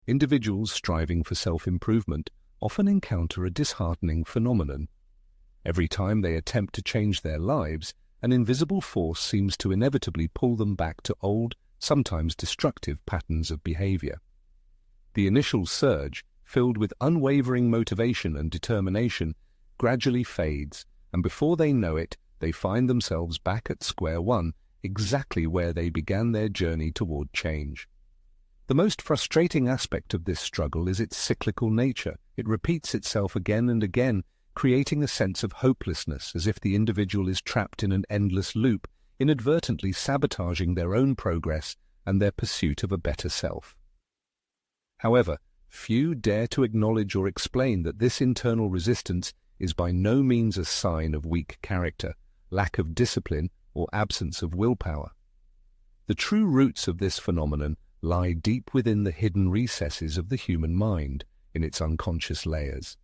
individuals striving for self-improvement often encounter a disheartening phenomenon. Every time they attempt to change their lives, an invisible force seems to inevitably pull them back to old, sometimes destructive patterns of behavior. The initial surge, filled with unwavering motivation and determination, gradually fades, and before they know it, they find themselves back at square one, exactly where they began their journey toward change. The most frustrating aspect of this struggle is its cyclical nature. It repeats itself again and again, creating a sense of hopelessness, as if the individual is trapped in an endless loop, inadvertently sabotaging their own progress and their pursuit of a better self. However, few dare to acknowledge or explain that this internal resistance is by no means a sign of weak character, lack of discipline, or absence of willpower. The true roots of this phenomenon lie deep within the hidden recesses of the human mind, in its unconscious layers.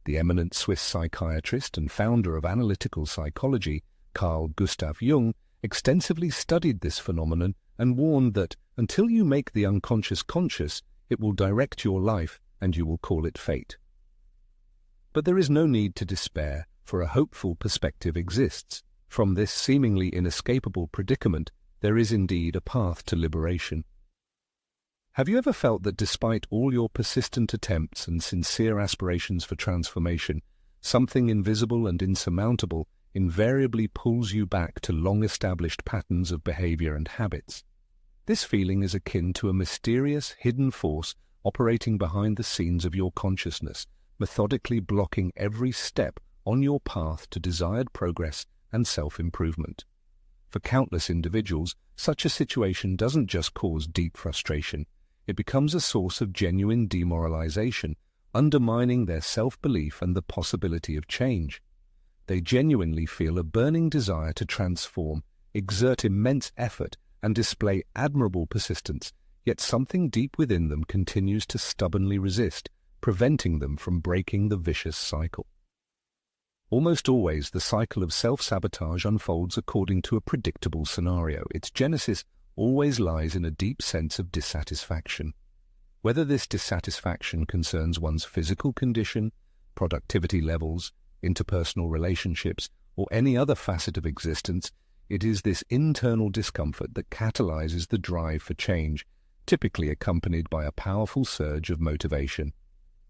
The eminent Swiss psychiatrist and founder of analytical psychology, Carl Gustav Jung, extensively studied this phenomenon and warned that until you make the unconscious conscious, it will direct your life and you will call it fate. But there is no need to despair, for a hopeful perspective exists. From this seemingly inescapable predicament, there is indeed a path to liberation. Have you ever felt that despite all your persistent attempts and sincere aspirations for transformation, something invisible and insurmountable invariably pulls you back to long-established patterns of behavior and habits? This feeling is akin to a mysterious, hidden force operating behind the scenes of your consciousness, methodically blocking every step on your path to desired progress and self-improvement. For countless individuals, such a situation doesn't just cause deep frustration. It becomes a source of genuine demoralization, undermining their self-belief and the possibility of change. They genuinely feel a burning desire to transform, exert immense effort, and display admirable persistence, yet something deep within them continues to stubbornly resist, preventing them from breaking the vicious cycle. Almost always, the cycle of self-sabotage unfolds according to a predictable scenario. Its genesis always lies in a deep sense of dissatisfaction. Whether this dissatisfaction concerns one's physical condition, productivity levels, interpersonal relationships, or any other facet of existence, it is this internal discomfort that catalyzes the drive for change, typically accompanied by a powerful surge of motivation.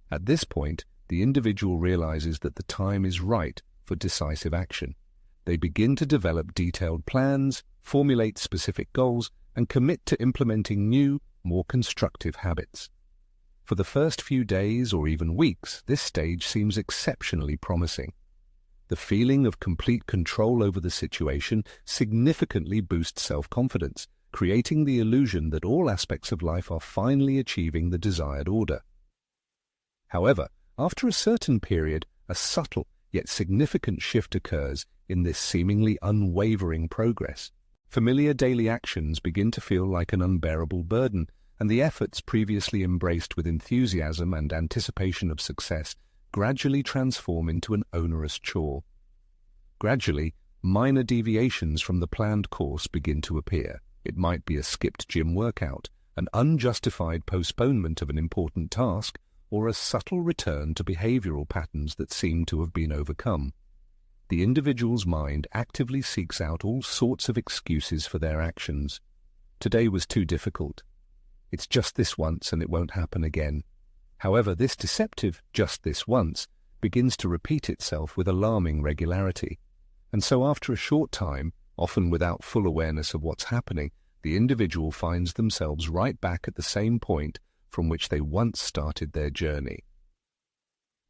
At this point, the individual realizes that the time is right for decisive action. They begin to develop detailed plans, formulate specific goals, and commit to implementing new, more constructive habits. For the first few days or even weeks, this stage seems exceptionally promising. The feeling of complete control over the situation significantly boosts self-confidence, creating the illusion that all aspects of life are finally achieving the desired order. However, after a certain period, a subtle yet significant shift occurs in this seemingly unwavering progress. Familiar daily actions begin to feel like an unbearable burden, and the efforts previously embraced with enthusiasm and anticipation of success gradually transform into an onerous chore. Gradually, minor deviations from the planned course begin to appear. It might be a skipped gym workout, an unjustified postponement of an important task, or a subtle return to behavioral patterns that seem to have been overcome. The individual's mind actively seeks out all sorts of excuses for their actions. Today was too difficult. It's just this once and it won't happen again. However, this deceptive "just this once" begins to repeat itself with alarming regularity. And so after a short time, often without full awareness of what's happening, the individual finds themselves right back at the same point from which they once started their journey.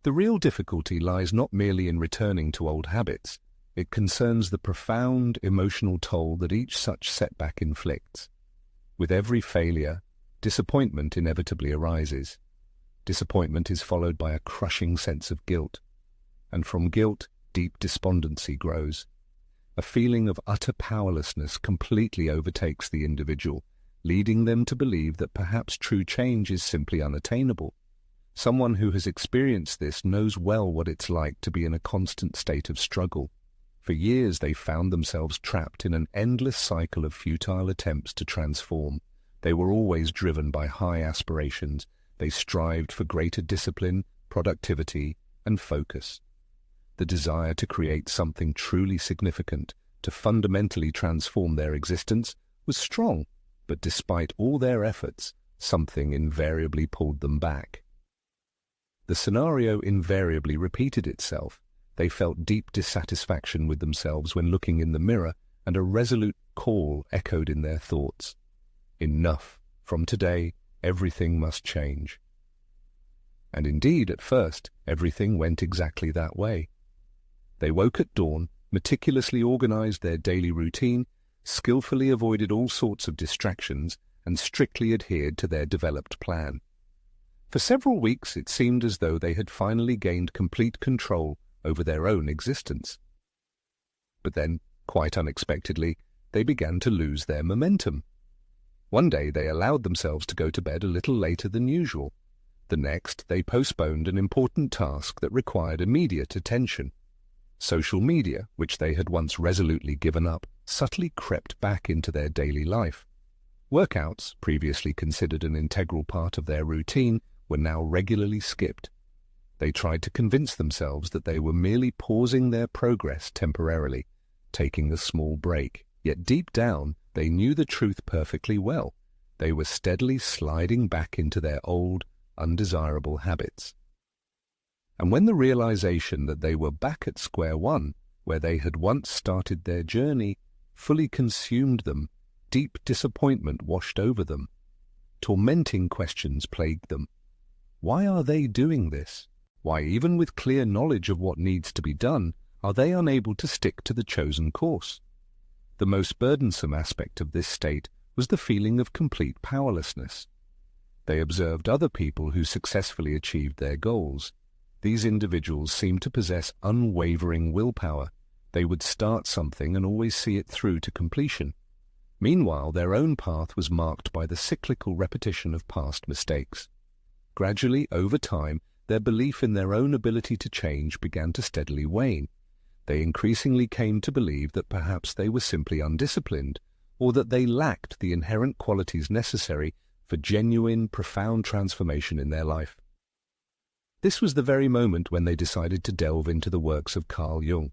The real difficulty lies not merely in returning to old habits. It concerns the profound emotional toll that each such setback inflicts. With every failure, disappointment inevitably arises. Disappointment is followed by a crushing sense of guilt, and from guilt, deep despondency grows. A feeling of utter powerlessness completely overtakes the individual, leading them to believe that perhaps true change is simply unattainable. Someone who has experienced this knows well what it's like to be in a constant state of struggle. For years they found themselves trapped in an endless cycle of futile attempts to transform, They were always driven by high aspirations. They strived for greater discipline, productivity, and focus. The desire to create something truly significant, to fundamentally transform their existence, was strong, but despite all their efforts, something invariably pulled them back. The scenario invariably repeated itself. They felt deep dissatisfaction with themselves when looking in the mirror, and a resolute call echoed in their thoughts. Enough. From today, everything must change. And indeed, at first, everything went exactly that way. They woke at dawn, meticulously organized their daily routine, skillfully avoided all sorts of distractions, and strictly adhered to their developed plan. For several weeks, it seemed as though they had finally gained complete control over their own existence. But then, quite unexpectedly, they began to lose their momentum. One day they allowed themselves to go to bed a little later than usual. The next, they postponed an important task that required immediate attention. Social media, which they had once resolutely given up, subtly crept back into their daily life. Workouts, previously considered an integral part of their routine, were now regularly skipped. They tried to convince themselves that they were merely pausing their progress temporarily, taking a small break. Yet deep down, they knew the truth perfectly well. They were steadily sliding back into their old, undesirable habits. And when the realization that they were back at square one, where they had once started their journey, fully consumed them, deep disappointment washed over them. Tormenting questions plagued them. Why are they doing this? Why, even with clear knowledge of what needs to be done, are they unable to stick to the chosen course? The most burdensome aspect of this state was the feeling of complete powerlessness. They observed other people who successfully achieved their goals. These individuals seemed to possess unwavering willpower. They would start something and always see it through to completion. Meanwhile, their own path was marked by the cyclical repetition of past mistakes. Gradually, over time, their belief in their own ability to change began to steadily wane. They increasingly came to believe that perhaps they were simply undisciplined, or that they lacked the inherent qualities necessary for genuine, profound transformation in their life. This was the very moment when they decided to delve into the works of Carl Jung.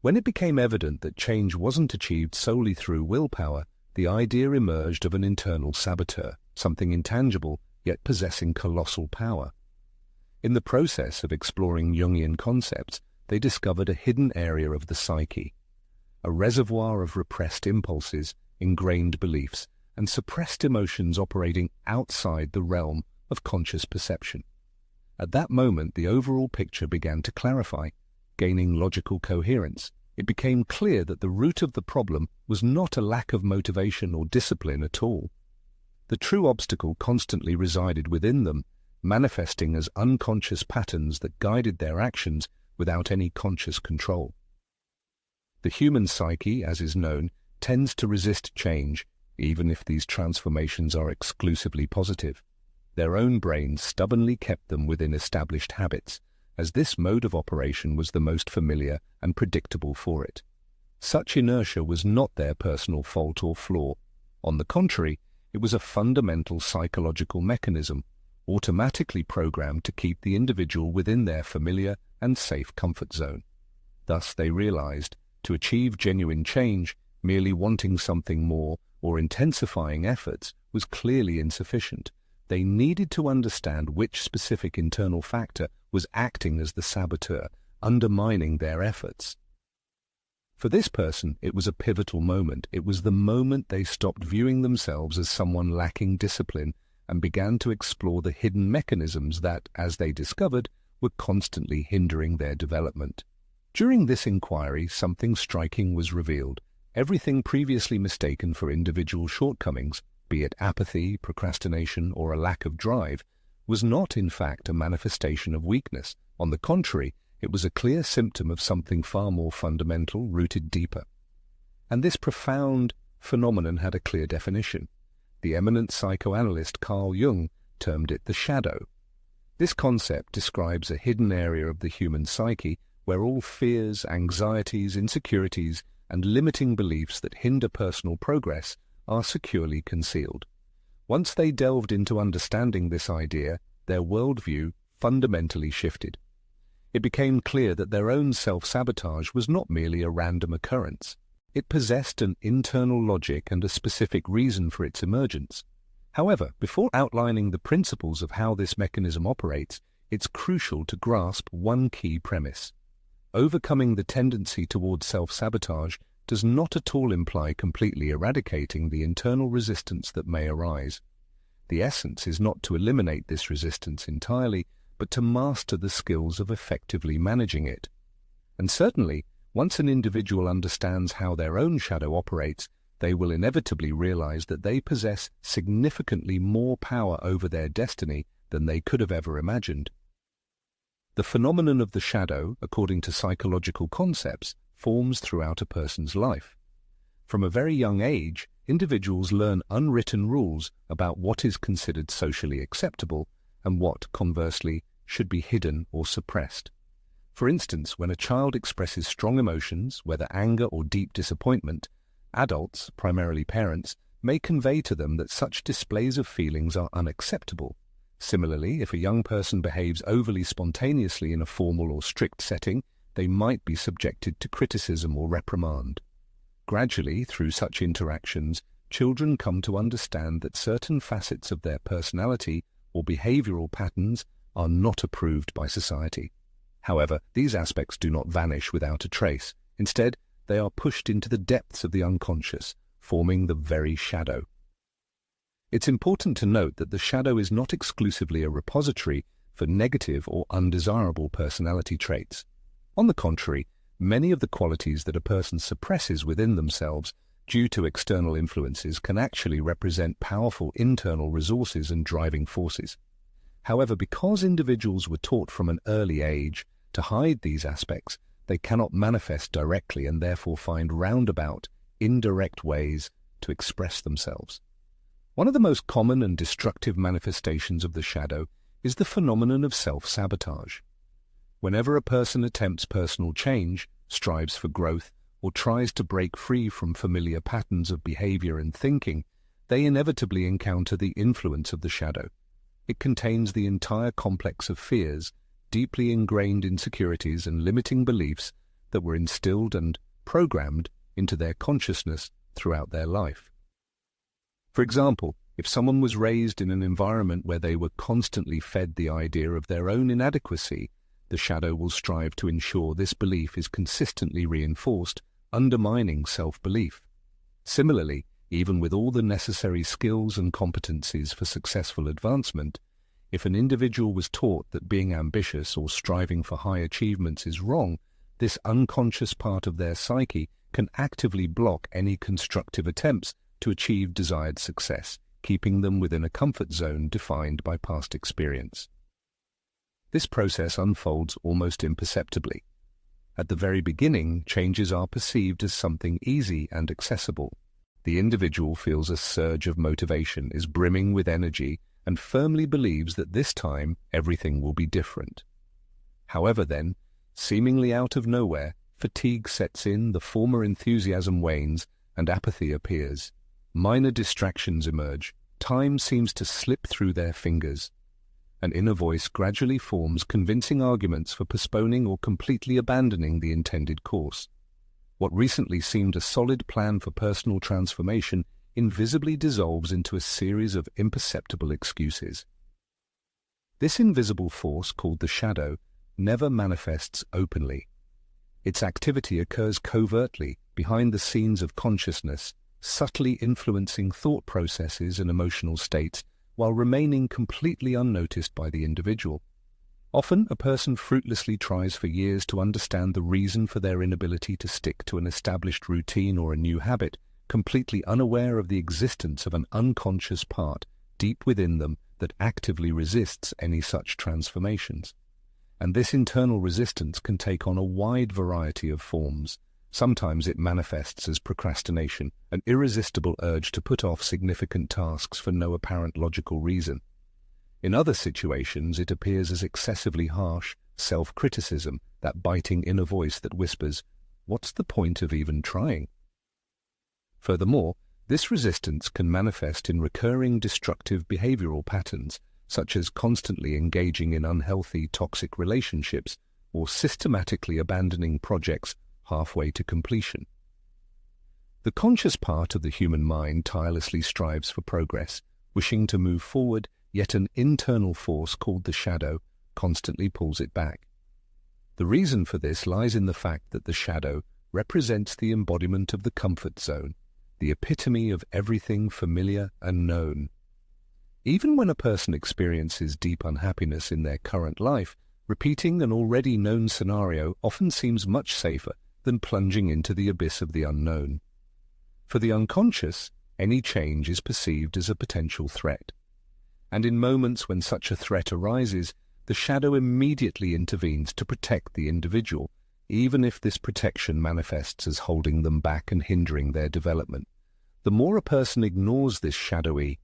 When it became evident that change wasn't achieved solely through willpower, the idea emerged of an internal saboteur, something intangible yet possessing colossal power. In the process of exploring Jungian concepts, they discovered a hidden area of the psyche, a reservoir of repressed impulses, ingrained beliefs, and suppressed emotions operating outside the realm of conscious perception. At that moment, the overall picture began to clarify, gaining logical coherence. It became clear that the root of the problem was not a lack of motivation or discipline at all. The true obstacle constantly resided within them, manifesting as unconscious patterns that guided their actions without any conscious control. The human psyche, as is known, tends to resist change, even if these transformations are exclusively positive. Their own brains stubbornly kept them within established habits, as this mode of operation was the most familiar and predictable for it. Such inertia was not their personal fault or flaw. On the contrary, it was a fundamental psychological mechanism, automatically programmed to keep the individual within their familiar and safe comfort zone. Thus, they realized, to achieve genuine change, merely wanting something more or intensifying efforts was clearly insufficient. They needed to understand which specific internal factor was acting as the saboteur, undermining their efforts. For this person, it was a pivotal moment. It was the moment they stopped viewing themselves as someone lacking discipline and began to explore the hidden mechanisms that, as they discovered, were constantly hindering their development. During this inquiry, something striking was revealed. Everything previously mistaken for individual shortcomings, be it apathy, procrastination, or a lack of drive, was not in fact a manifestation of weakness. On the contrary, it was a clear symptom of something far more fundamental, rooted deeper. And this profound phenomenon had a clear definition. The eminent psychoanalyst Carl Jung termed it the shadow. This concept describes a hidden area of the human psyche where all fears, anxieties, insecurities, and limiting beliefs that hinder personal progress are securely concealed. Once they delved into understanding this idea, their worldview fundamentally shifted. It became clear that their own self-sabotage was not merely a random occurrence. It possessed an internal logic and a specific reason for its emergence. However, before outlining the principles of how this mechanism operates, it's crucial to grasp one key premise. Overcoming the tendency towards self-sabotage does not at all imply completely eradicating the internal resistance that may arise. The essence is not to eliminate this resistance entirely, but to master the skills of effectively managing it. And certainly, once an individual understands how their own shadow operates, they will inevitably realize that they possess significantly more power over their destiny than they could have ever imagined. The phenomenon of the shadow, according to psychological concepts, forms throughout a person's life. From a very young age, individuals learn unwritten rules about what is considered socially acceptable and what, conversely, should be hidden or suppressed. For instance, when a child expresses strong emotions, whether anger or deep disappointment, adults, primarily parents, may convey to them that such displays of feelings are unacceptable. Similarly, if a young person behaves overly spontaneously in a formal or strict setting, they might be subjected to criticism or reprimand. Gradually, through such interactions, children come to understand that certain facets of their personality or behavioral patterns are not approved by society. However, these aspects do not vanish without a trace. Instead, they are pushed into the depths of the unconscious, forming the very shadow. It's important to note that the shadow is not exclusively a repository for negative or undesirable personality traits. On the contrary, many of the qualities that a person suppresses within themselves due to external influences can actually represent powerful internal resources and driving forces. However, because individuals were taught from an early age to hide these aspects, they cannot manifest directly and therefore find roundabout, indirect ways to express themselves. One of the most common and destructive manifestations of the shadow is the phenomenon of self-sabotage. Whenever a person attempts personal change, strives for growth, or tries to break free from familiar patterns of behavior and thinking, they inevitably encounter the influence of the shadow. It contains the entire complex of fears, deeply ingrained insecurities and limiting beliefs that were instilled and programmed into their consciousness throughout their life. For example, if someone was raised in an environment where they were constantly fed the idea of their own inadequacy, the shadow will strive to ensure this belief is consistently reinforced, undermining self-belief. Similarly, even with all the necessary skills and competencies for successful advancement, if an individual was taught that being ambitious or striving for high achievements is wrong, this unconscious part of their psyche can actively block any constructive attempts to achieve desired success, keeping them within a comfort zone defined by past experience. This process unfolds almost imperceptibly. At the very beginning, changes are perceived as something easy and accessible. The individual feels a surge of motivation, is brimming with energy, and firmly believes that this time everything will be different. However then, seemingly out of nowhere, fatigue sets in, the former enthusiasm wanes, and apathy appears. Minor distractions emerge. Time seems to slip through their fingers. An inner voice gradually forms convincing arguments for postponing or completely abandoning the intended course. What recently seemed a solid plan for personal transformation invisibly dissolves into a series of imperceptible excuses. This invisible force, called the shadow, never manifests openly. Its activity occurs covertly, behind the scenes of consciousness, subtly influencing thought processes and emotional states, while remaining completely unnoticed by the individual. Often, a person fruitlessly tries for years to understand the reason for their inability to stick to an established routine or a new habit, completely unaware of the existence of an unconscious part deep within them that actively resists any such transformations. And this internal resistance can take on a wide variety of forms. Sometimes it manifests as procrastination, an irresistible urge to put off significant tasks for no apparent logical reason. In other situations, it appears as excessively harsh self-criticism, that biting inner voice that whispers, "What's the point of even trying?" Furthermore, This resistance can manifest in recurring destructive behavioral patterns, such as constantly engaging in unhealthy, toxic relationships or systematically abandoning projects halfway to completion. The conscious part of the human mind tirelessly strives for progress, wishing to move forward, yet an internal force called the shadow constantly pulls it back. The reason for this lies in the fact that the shadow represents the embodiment of the comfort zone, the epitome of everything familiar and known. Even when a person experiences deep unhappiness in their current life, repeating an already known scenario often seems much safer than plunging into the abyss of the unknown. For the unconscious, any change is perceived as a potential threat. And in moments when such a threat arises, the shadow immediately intervenes to protect the individual, even if this protection manifests as holding them back and hindering their development. The more a person ignores this shadowy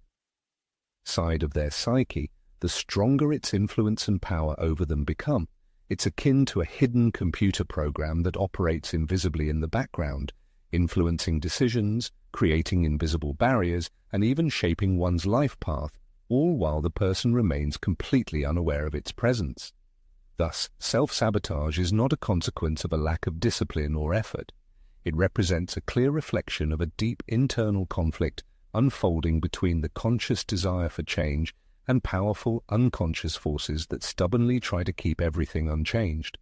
side of their psyche, the stronger its influence and power over them become. It's akin to a hidden computer program that operates invisibly in the background, influencing decisions, creating invisible barriers, and even shaping one's life path, all while the person remains completely unaware of its presence. Thus, self-sabotage is not a consequence of a lack of discipline or effort. It represents a clear reflection of a deep internal conflict unfolding between the conscious desire for change and powerful unconscious forces that stubbornly try to keep everything unchanged.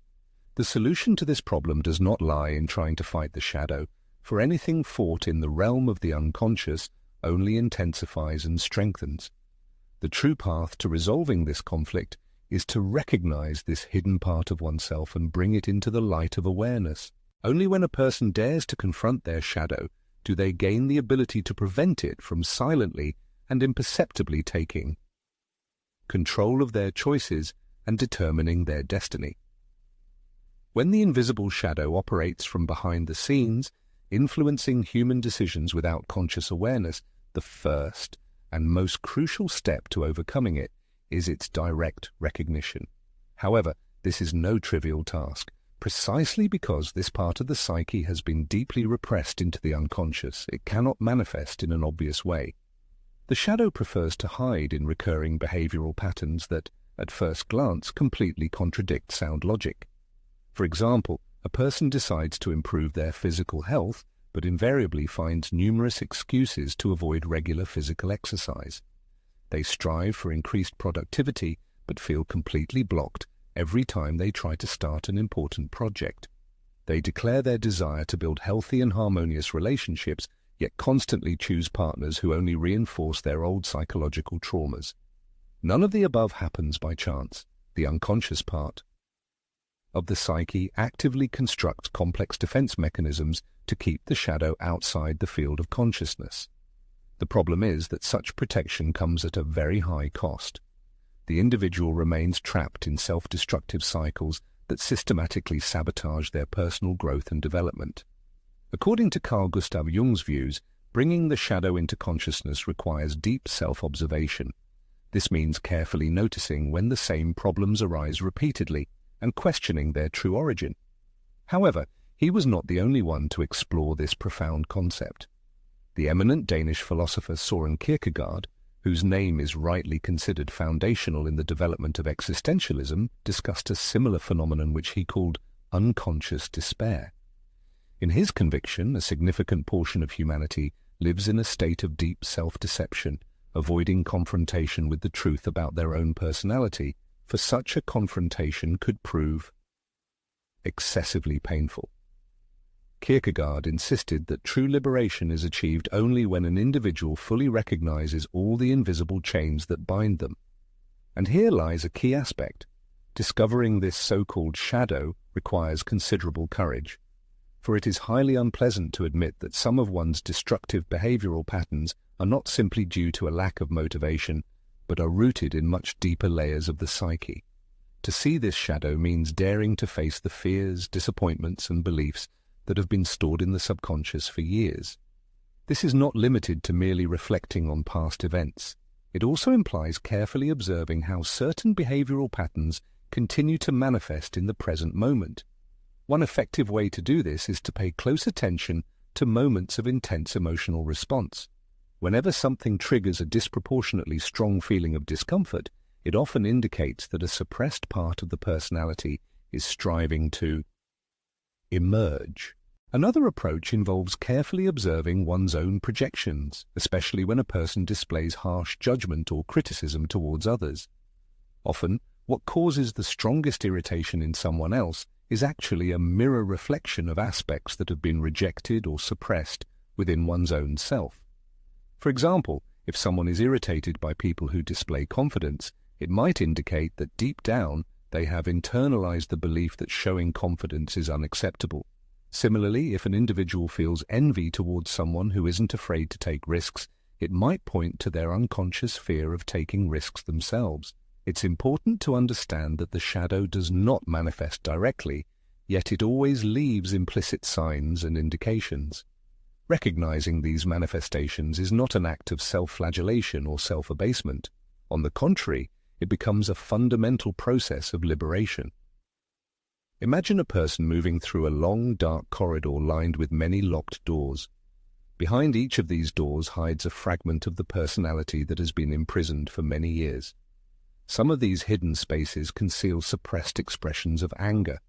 The solution to this problem does not lie in trying to fight the shadow, for anything fought in the realm of the unconscious only intensifies and strengthens. The true path to resolving this conflict is to recognize this hidden part of oneself and bring it into the light of awareness. Only when a person dares to confront their shadow do they gain the ability to prevent it from silently and imperceptibly taking control of their choices and determining their destiny. When the invisible shadow operates from behind the scenes, influencing human decisions without conscious awareness, the first and most crucial step to overcoming it is its direct recognition. However, this is no trivial task, precisely because this part of the psyche has been deeply repressed into the unconscious. It cannot manifest in an obvious way. The shadow prefers to hide in recurring behavioral patterns that, at first glance, completely contradict sound logic. For example, a person decides to improve their physical health, but invariably finds numerous excuses to avoid regular physical exercise. They strive for increased productivity, but feel completely blocked every time they try to start an important project. They declare their desire to build healthy and harmonious relationships, yet constantly choose partners who only reinforce their old psychological traumas. None of the above happens by chance. The unconscious part of the psyche actively constructs complex defense mechanisms to keep the shadow outside the field of consciousness. The problem is that such protection comes at a very high cost. The individual remains trapped in self-destructive cycles that systematically sabotage their personal growth and development. According to Carl Gustav Jung's views, bringing the shadow into consciousness requires deep self-observation. This means carefully noticing when the same problems arise repeatedly and questioning their true origin. However, he was not the only one to explore this profound concept. The eminent Danish philosopher Søren Kierkegaard, whose name is rightly considered foundational in the development of existentialism, discussed a similar phenomenon which he called unconscious despair. In his conviction, a significant portion of humanity lives in a state of deep self-deception, avoiding confrontation with the truth about their own personality, for such a confrontation could prove excessively painful. Kierkegaard insisted that true liberation is achieved only when an individual fully recognizes all the invisible chains that bind them. And here lies a key aspect. Discovering this so-called shadow requires considerable courage, for it is highly unpleasant to admit that some of one's destructive behavioral patterns are not simply due to a lack of motivation, but are rooted in much deeper layers of the psyche. To see this shadow means daring to face the fears, disappointments, and beliefs that have been stored in the subconscious for years. This is not limited to merely reflecting on past events. It also implies carefully observing how certain behavioral patterns continue to manifest in the present moment. One effective way to do this is to pay close attention to moments of intense emotional response. Whenever something triggers a disproportionately strong feeling of discomfort, it often indicates that a suppressed part of the personality is striving to emerge. Another approach involves carefully observing one's own projections, especially when a person displays harsh judgment or criticism towards others. Often, what causes the strongest irritation in someone else is actually a mirror reflection of aspects that have been rejected or suppressed within one's own self. For example, if someone is irritated by people who display confidence, it might indicate that deep down they have internalized the belief that showing confidence is unacceptable. Similarly, if an individual feels envy towards someone who isn't afraid to take risks, it might point to their unconscious fear of taking risks themselves. It's important to understand that the shadow does not manifest directly, yet it always leaves implicit signs and indications. Recognizing these manifestations is not an act of self-flagellation or self-abasement. On the contrary, it becomes a fundamental process of liberation. Imagine a person moving through a long, dark corridor lined with many locked doors. Behind each of these doors hides a fragment of the personality that has been imprisoned for many years. Some of these hidden spaces conceal suppressed expressions of anger.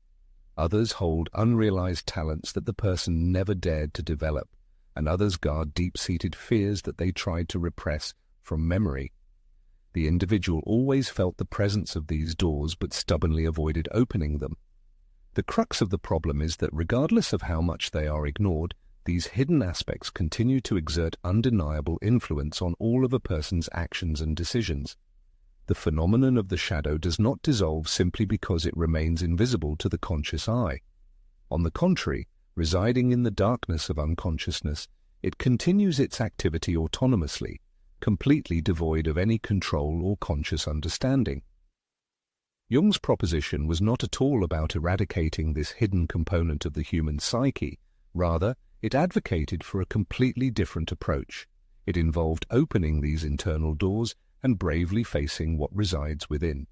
Others hold unrealized talents that the person never dared to develop, and others guard deep-seated fears that they tried to repress from memory. The individual always felt the presence of these doors but stubbornly avoided opening them. The crux of the problem is that regardless of how much they are ignored, these hidden aspects continue to exert undeniable influence on all of a person's actions and decisions. The phenomenon of the shadow does not dissolve simply because it remains invisible to the conscious eye. On the contrary, residing in the darkness of unconsciousness, it continues its activity autonomously, completely devoid of any control or conscious understanding. Jung's proposition was not at all about eradicating this hidden component of the human psyche. Rather, it advocated for a completely different approach. It involved opening these internal doors and bravely facing what resides within.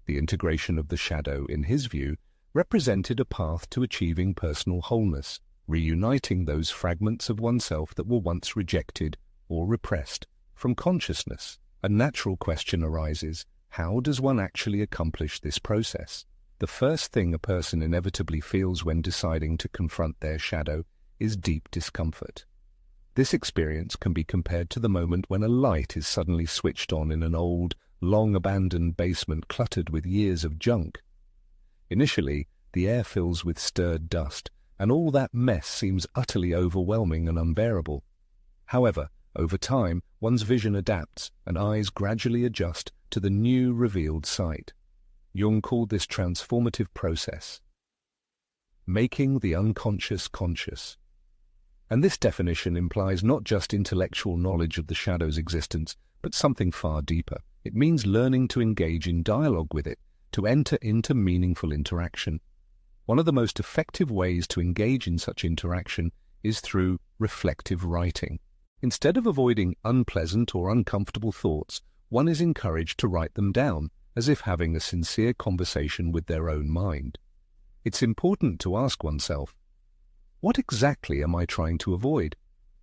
The integration of the shadow, in his view, represented a path to achieving personal wholeness, reuniting those fragments of oneself that were once rejected or repressed from consciousness. A natural question arises: how does one actually accomplish this process? The first thing a person inevitably feels when deciding to confront their shadow is deep discomfort. This experience can be compared to the moment when a light is suddenly switched on in an old, long-abandoned basement cluttered with years of junk. Initially, the air fills with stirred dust, and all that mess seems utterly overwhelming and unbearable. However, over time, one's vision adapts, and eyes gradually adjust to the new revealed sight. Jung called this transformative process making the unconscious conscious. And this definition implies not just intellectual knowledge of the shadow's existence, but something far deeper. It means learning to engage in dialogue with it, to enter into meaningful interaction. One of the most effective ways to engage in such interaction is through reflective writing. Instead of avoiding unpleasant or uncomfortable thoughts, one is encouraged to write them down, as if having a sincere conversation with their own mind. It's important to ask oneself, what exactly am I trying to avoid?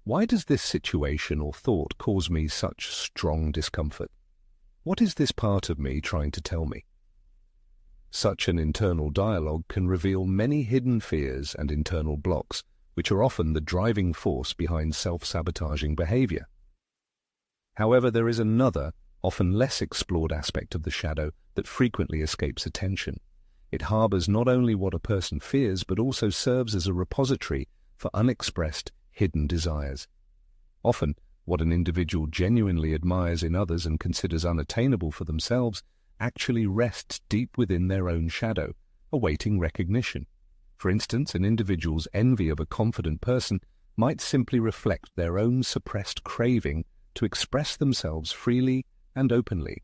Why does this situation or thought cause me such strong discomfort? What is this part of me trying to tell me? Such an internal dialogue can reveal many hidden fears and internal blocks, which are often the driving force behind self-sabotaging behavior. However, there is another, often less explored aspect of the shadow that frequently escapes attention. It harbors not only what a person fears, but also serves as a repository for unexpressed, hidden desires. Often, what an individual genuinely admires in others and considers unattainable for themselves actually rests deep within their own shadow, awaiting recognition. For instance, an individual's envy of a confident person might simply reflect their own suppressed craving to express themselves freely and openly.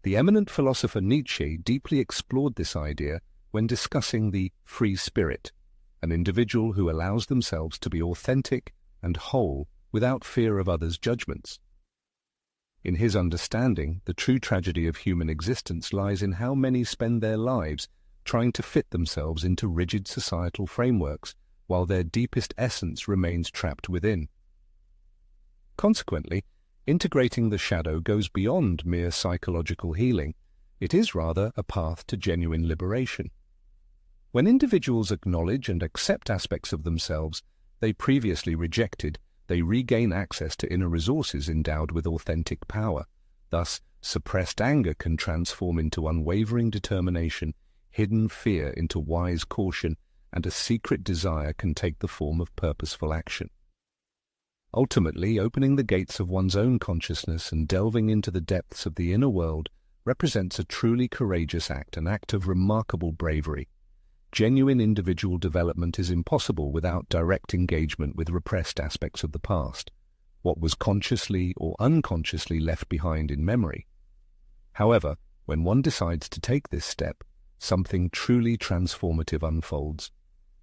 The eminent philosopher Nietzsche deeply explored this idea when discussing the free spirit, an individual who allows themselves to be authentic and whole without fear of others' judgments. In his understanding, the true tragedy of human existence lies in how many spend their lives trying to fit themselves into rigid societal frameworks, while their deepest essence remains trapped within. Consequently, integrating the shadow goes beyond mere psychological healing. It is rather a path to genuine liberation. When individuals acknowledge and accept aspects of themselves they previously rejected, they regain access to inner resources endowed with authentic power. Thus, suppressed anger can transform into unwavering determination, hidden fear into wise caution, and a secret desire can take the form of purposeful action. Ultimately, opening the gates of one's own consciousness and delving into the depths of the inner world represents a truly courageous act, an act of remarkable bravery. Genuine individual development is impossible without direct engagement with repressed aspects of the past, what was consciously or unconsciously left behind in memory. However, when one decides to take this step, something truly transformative unfolds.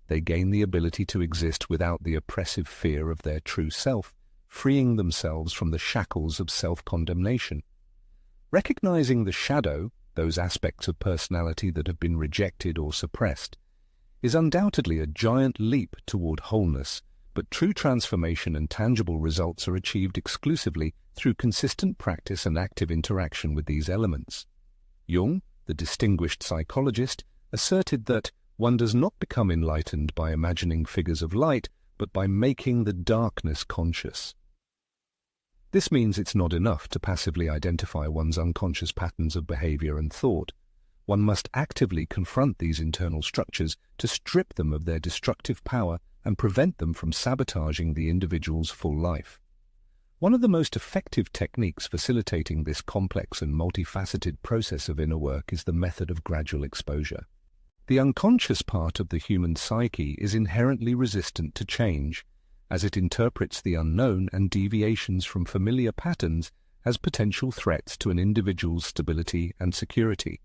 They gain the ability to exist without the oppressive fear of their true self, freeing themselves from the shackles of self-condemnation. Recognizing the shadow, those aspects of personality that have been rejected or suppressed, is undoubtedly a giant leap toward wholeness, but true transformation and tangible results are achieved exclusively through consistent practice and active interaction with these elements. Jung, the distinguished psychologist, asserted that one does not become enlightened by imagining figures of light, but by making the darkness conscious. This means it's not enough to passively identify one's unconscious patterns of behavior and thought. One must actively confront these internal structures to strip them of their destructive power and prevent them from sabotaging the individual's full life. One of the most effective techniques facilitating this complex and multifaceted process of inner work is the method of gradual exposure. The unconscious part of the human psyche is inherently resistant to change, as it interprets the unknown and deviations from familiar patterns as potential threats to an individual's stability and security.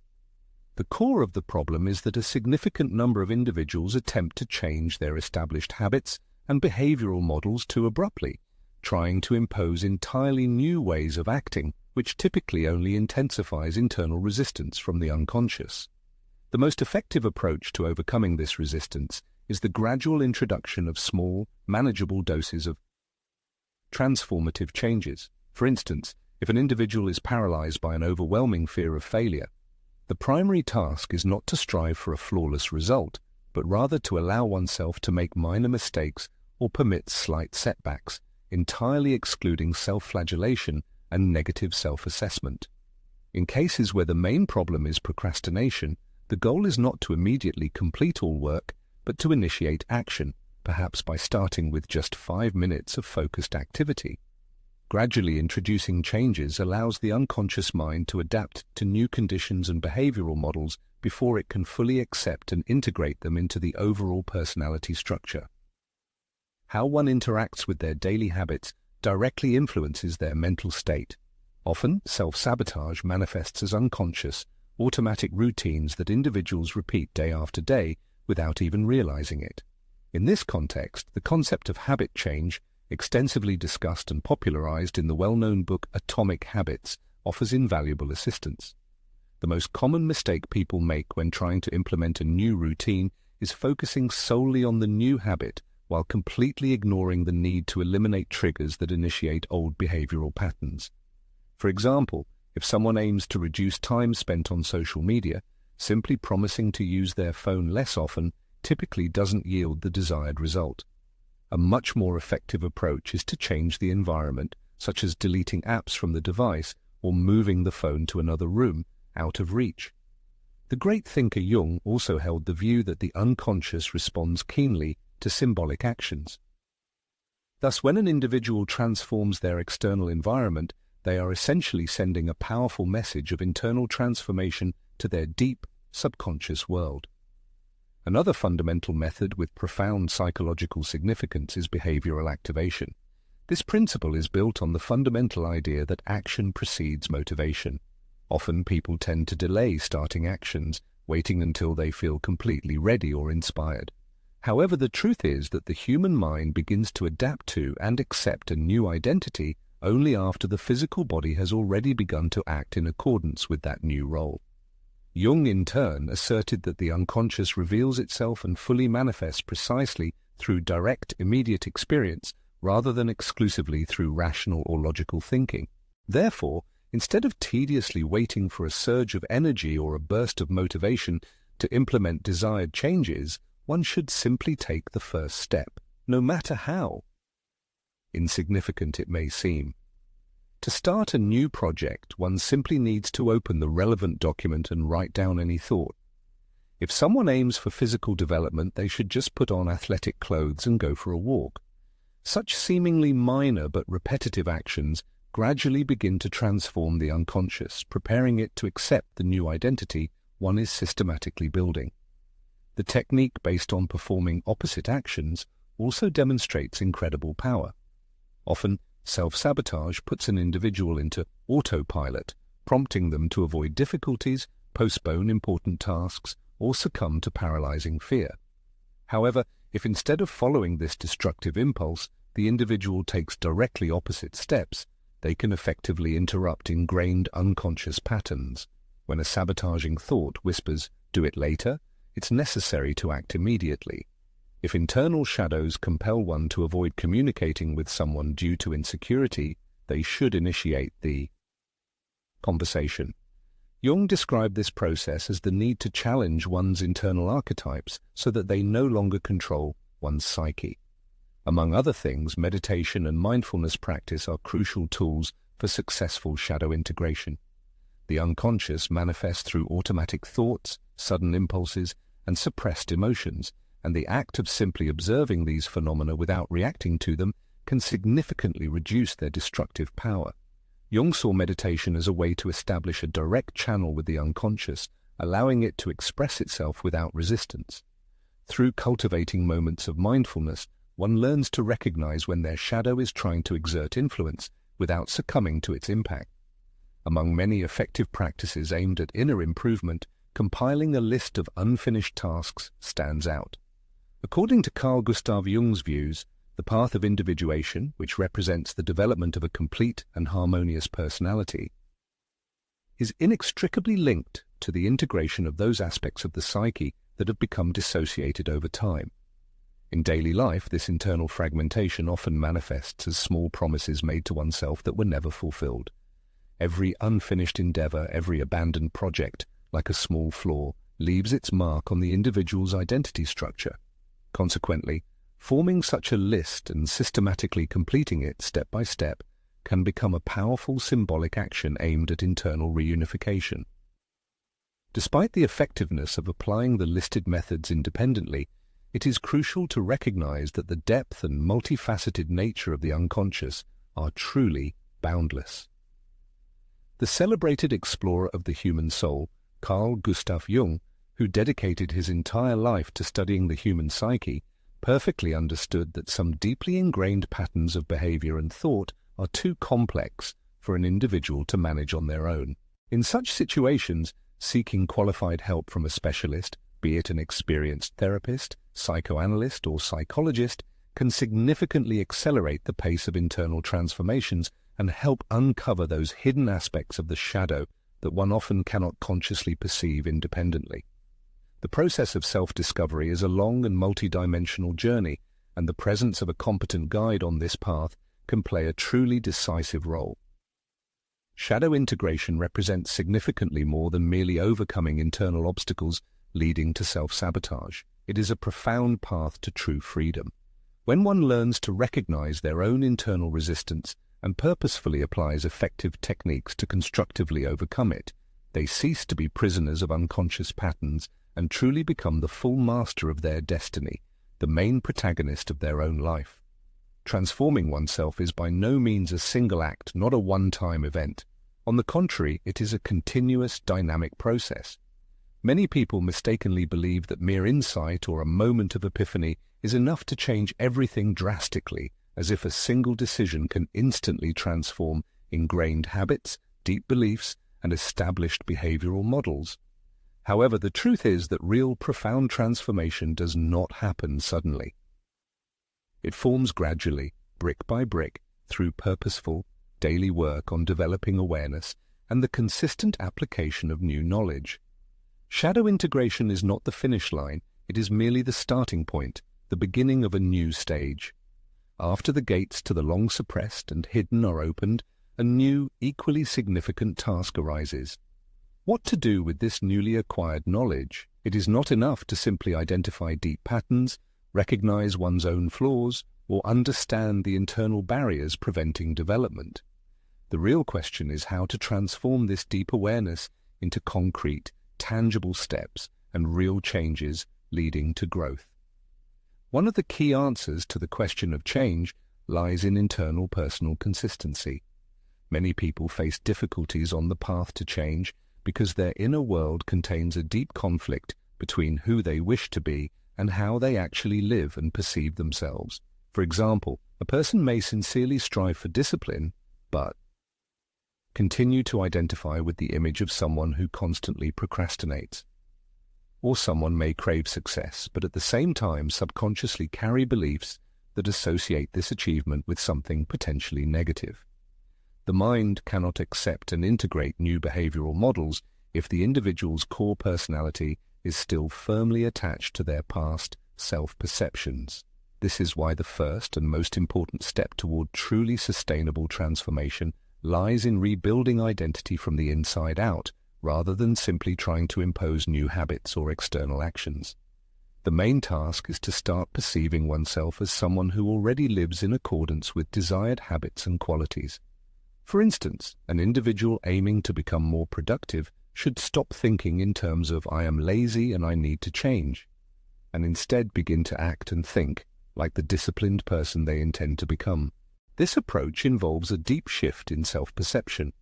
The core of the problem is that a significant number of individuals attempt to change their established habits and behavioral models too abruptly, trying to impose entirely new ways of acting, which typically only intensifies internal resistance from the unconscious. The most effective approach to overcoming this resistance is the gradual introduction of small, manageable doses of transformative changes. For instance, if an individual is paralyzed by an overwhelming fear of failure, the primary task is not to strive for a flawless result, but rather to allow oneself to make minor mistakes or permit slight setbacks, entirely excluding self-flagellation and negative self-assessment. In cases where the main problem is procrastination, the goal is not to immediately complete all work, but to initiate action, perhaps by starting with just 5 minutes of focused activity. Gradually introducing changes allows the unconscious mind to adapt to new conditions and behavioral models before it can fully accept and integrate them into the overall personality structure. How one interacts with their daily habits directly influences their mental state. Often, self-sabotage manifests as unconscious, automatic routines that individuals repeat day after day without even realizing it. In this context, the concept of habit change, extensively discussed and popularized in the well-known book Atomic Habits, offers invaluable assistance. The most common mistake people make when trying to implement a new routine is focusing solely on the new habit while completely ignoring the need to eliminate triggers that initiate old behavioral patterns. For example, if someone aims to reduce time spent on social media, simply promising to use their phone less often typically doesn't yield the desired result. A much more effective approach is to change the environment, such as deleting apps from the device or moving the phone to another room, out of reach. The great thinker Jung also held the view that the unconscious responds keenly to symbolic actions. Thus, when an individual transforms their external environment, they are essentially sending a powerful message of internal transformation to their deep, subconscious world. Another fundamental method with profound psychological significance is behavioral activation. This principle is built on the fundamental idea that action precedes motivation. Often people tend to delay starting actions, waiting until they feel completely ready or inspired. However, the truth is that the human mind begins to adapt to and accept a new identity only after the physical body has already begun to act in accordance with that new role. Jung, in turn, asserted that the unconscious reveals itself and fully manifests precisely through direct, immediate experience, rather than exclusively through rational or logical thinking. Therefore, instead of tediously waiting for a surge of energy or a burst of motivation to implement desired changes, one should simply take the first step, no matter how insignificant it may seem. To start a new project, one simply needs to open the relevant document and write down any thought. If someone aims for physical development, they should just put on athletic clothes and go for a walk. Such seemingly minor but repetitive actions gradually begin to transform the unconscious, preparing it to accept the new identity one is systematically building. The technique based on performing opposite actions also demonstrates incredible power. Often, self-sabotage puts an individual into autopilot, prompting them to avoid difficulties, postpone important tasks, or succumb to paralyzing fear. However, if instead of following this destructive impulse, the individual takes directly opposite steps, they can effectively interrupt ingrained unconscious patterns. When a sabotaging thought whispers, "Do it later," it's necessary to act immediately. If internal shadows compel one to avoid communicating with someone due to insecurity, they should initiate the conversation. Jung described this process as the need to challenge one's internal archetypes so that they no longer control one's psyche. Among other things, meditation and mindfulness practice are crucial tools for successful shadow integration. The unconscious manifests through automatic thoughts, sudden impulses, and suppressed emotions, and the act of simply observing these phenomena without reacting to them can significantly reduce their destructive power. Jung saw meditation as a way to establish a direct channel with the unconscious, allowing it to express itself without resistance. Through cultivating moments of mindfulness, one learns to recognize when their shadow is trying to exert influence without succumbing to its impact. Among many effective practices aimed at inner improvement, compiling a list of unfinished tasks stands out. According to Carl Gustav Jung's views, the path of individuation, which represents the development of a complete and harmonious personality, is inextricably linked to the integration of those aspects of the psyche that have become dissociated over time. In daily life, this internal fragmentation often manifests as small promises made to oneself that were never fulfilled. Every unfinished endeavor, every abandoned project, like a small flaw, leaves its mark on the individual's identity structure. Consequently, forming such a list and systematically completing it step by step can become a powerful symbolic action aimed at internal reunification. Despite the effectiveness of applying the listed methods independently, it is crucial to recognize that the depth and multifaceted nature of the unconscious are truly boundless. The celebrated explorer of the human soul, Carl Gustav Jung, who dedicated his entire life to studying the human psyche, perfectly understood that some deeply ingrained patterns of behavior and thought are too complex for an individual to manage on their own. In such situations, seeking qualified help from a specialist, be it an experienced therapist, psychoanalyst, or psychologist, can significantly accelerate the pace of internal transformations and help uncover those hidden aspects of the shadow that one often cannot consciously perceive independently. The process of self-discovery is a long and multidimensional journey, and the presence of a competent guide on this path can play a truly decisive role. Shadow integration represents significantly more than merely overcoming internal obstacles leading to self-sabotage. It is a profound path to true freedom. When one learns to recognize their own internal resistance and purposefully applies effective techniques to constructively overcome it, they cease to be prisoners of unconscious patterns and truly become the full master of their destiny, the main protagonist of their own life. Transforming oneself is by no means a single act, not a one-time event. On the contrary, it is a continuous, dynamic process. Many people mistakenly believe that mere insight or a moment of epiphany is enough to change everything drastically, as if a single decision can instantly transform ingrained habits, deep beliefs, and established behavioral models. However, the truth is that real profound transformation does not happen suddenly. It forms gradually, brick by brick, through purposeful, daily work on developing awareness and the consistent application of new knowledge. Shadow integration is not the finish line, it is merely the starting point, the beginning of a new stage. After the gates to the long suppressed and hidden are opened, a new, equally significant task arises. What to do with this newly acquired knowledge? It is not enough to simply identify deep patterns, recognize one's own flaws, or understand the internal barriers preventing development. The real question is how to transform this deep awareness into concrete, tangible steps and real changes leading to growth. One of the key answers to the question of change lies in internal personal consistency. Many people face difficulties on the path to change because their inner world contains a deep conflict between who they wish to be and how they actually live and perceive themselves. For example, a person may sincerely strive for discipline, but continue to identify with the image of someone who constantly procrastinates. Or someone may crave success, but at the same time subconsciously carry beliefs that associate this achievement with something potentially negative. The mind cannot accept and integrate new behavioral models if the individual's core personality is still firmly attached to their past self-perceptions. This is why the first and most important step toward truly sustainable transformation lies in rebuilding identity from the inside out, rather than simply trying to impose new habits or external actions. The main task is to start perceiving oneself as someone who already lives in accordance with desired habits and qualities. For instance, an individual aiming to become more productive should stop thinking in terms of "I am lazy and I need to change," and instead begin to act and think like the disciplined person they intend to become. This approach involves a deep shift in self-perception.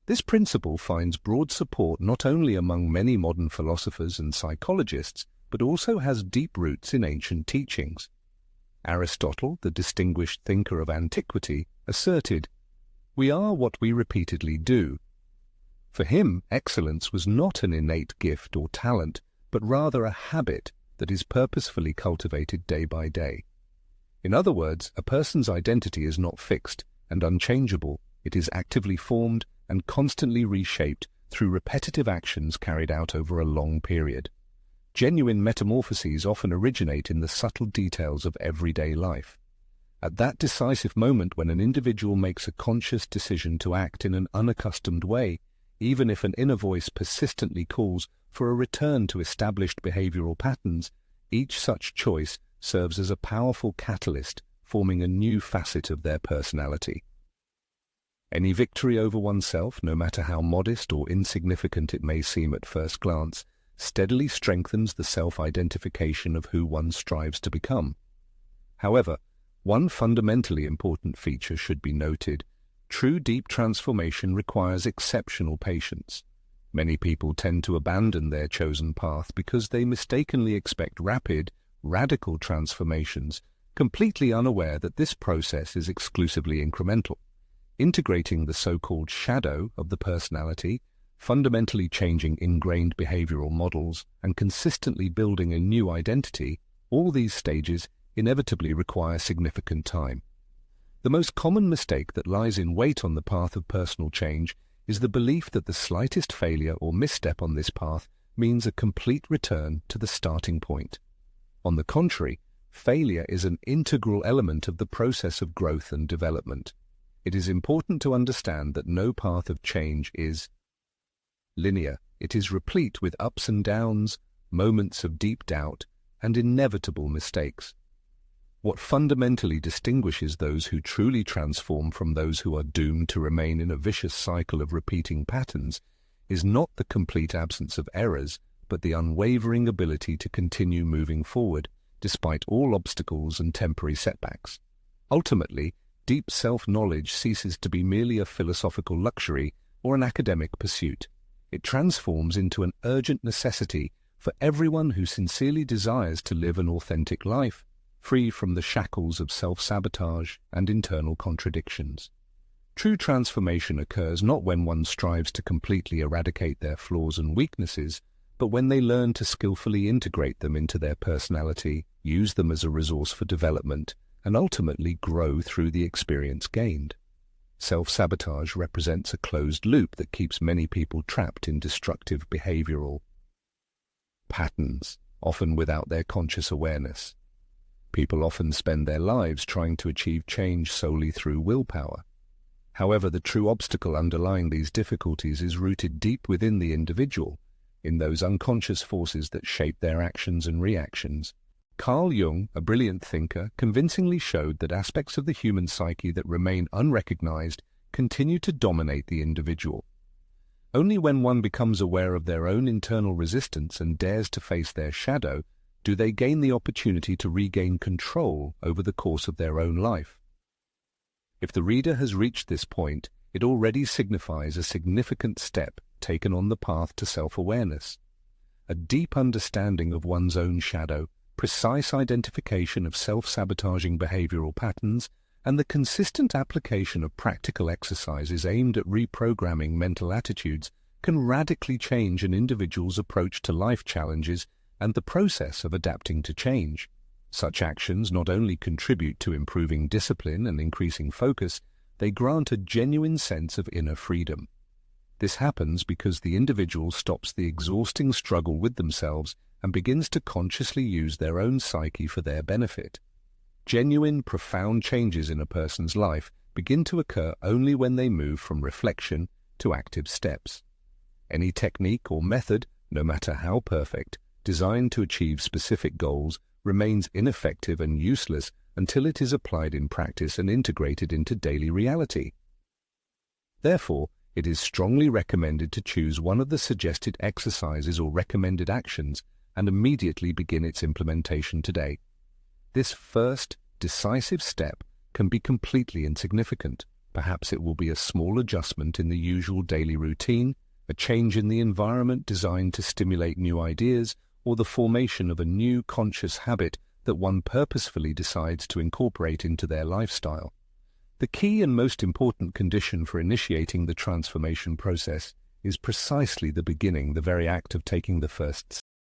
This principle finds broad support not only among many modern philosophers and psychologists, but also has deep roots in ancient teachings. Aristotle, the distinguished thinker of antiquity, asserted, "We are what we repeatedly do." For him, excellence was not an innate gift or talent, but rather a habit that is purposefully cultivated day by day. In other words, a person's identity is not fixed and unchangeable. It is actively formed and constantly reshaped through repetitive actions carried out over a long period. Genuine metamorphoses often originate in the subtle details of everyday life. At that decisive moment when an individual makes a conscious decision to act in an unaccustomed way, even if an inner voice persistently calls for a return to established behavioral patterns, each such choice serves as a powerful catalyst, forming a new facet of their personality. Any victory over oneself, no matter how modest or insignificant it may seem at first glance, steadily strengthens the self-identification of who one strives to become. However, one fundamentally important feature should be noted. True deep transformation requires exceptional patience. Many people tend to abandon their chosen path because they mistakenly expect rapid, radical transformations, completely unaware that this process is exclusively incremental. Integrating the so-called shadow of the personality, fundamentally changing ingrained behavioral models, and consistently building a new identity, all these stages inevitably require significant time. The most common mistake that lies in wait on the path of personal change is the belief that the slightest failure or misstep on this path means a complete return to the starting point. On the contrary, failure is an integral element of the process of growth and development. It is important to understand that no path of change is linear. It is replete with ups and downs, moments of deep doubt, and inevitable mistakes. What fundamentally distinguishes those who truly transform from those who are doomed to remain in a vicious cycle of repeating patterns is not the complete absence of errors, but the unwavering ability to continue moving forward despite all obstacles and temporary setbacks. Ultimately, deep self-knowledge ceases to be merely a philosophical luxury or an academic pursuit. It transforms into an urgent necessity for everyone who sincerely desires to live an authentic life, free from the shackles of self-sabotage and internal contradictions. True transformation occurs not when one strives to completely eradicate their flaws and weaknesses, but when they learn to skillfully integrate them into their personality, use them as a resource for development, and ultimately grow through the experience gained. Self-sabotage represents a closed loop that keeps many people trapped in destructive behavioral patterns, often without their conscious awareness. People often spend their lives trying to achieve change solely through willpower. However, the true obstacle underlying these difficulties is rooted deep within the individual, in those unconscious forces that shape their actions and reactions. Carl Jung, a brilliant thinker, convincingly showed that aspects of the human psyche that remain unrecognized continue to dominate the individual. Only when one becomes aware of their own internal resistance and dares to face their shadow do they gain the opportunity to regain control over the course of their own life. If the reader has reached this point, it already signifies a significant step taken on the path to self-awareness. A deep understanding of one's own shadow, precise identification of self-sabotaging behavioral patterns, and the consistent application of practical exercises aimed at reprogramming mental attitudes can radically change an individual's approach to life challenges and the process of adapting to change. Such actions not only contribute to improving discipline and increasing focus, they grant a genuine sense of inner freedom. This happens because the individual stops the exhausting struggle with themselves and begins to consciously use their own psyche for their benefit. Genuine, profound changes in a person's life begin to occur only when they move from reflection to active steps. Any technique or method, no matter how perfect, designed to achieve specific goals remains ineffective and useless until it is applied in practice and integrated into daily reality. Therefore, it is strongly recommended to choose one of the suggested exercises or recommended actions and immediately begin its implementation today. This first, decisive step can be completely insignificant. Perhaps it will be a small adjustment in the usual daily routine, a change in the environment designed to stimulate new ideas, or the formation of a new conscious habit that one purposefully decides to incorporate into their lifestyle. The key and most important condition for initiating the transformation process is precisely the beginning, the very act of taking the first step.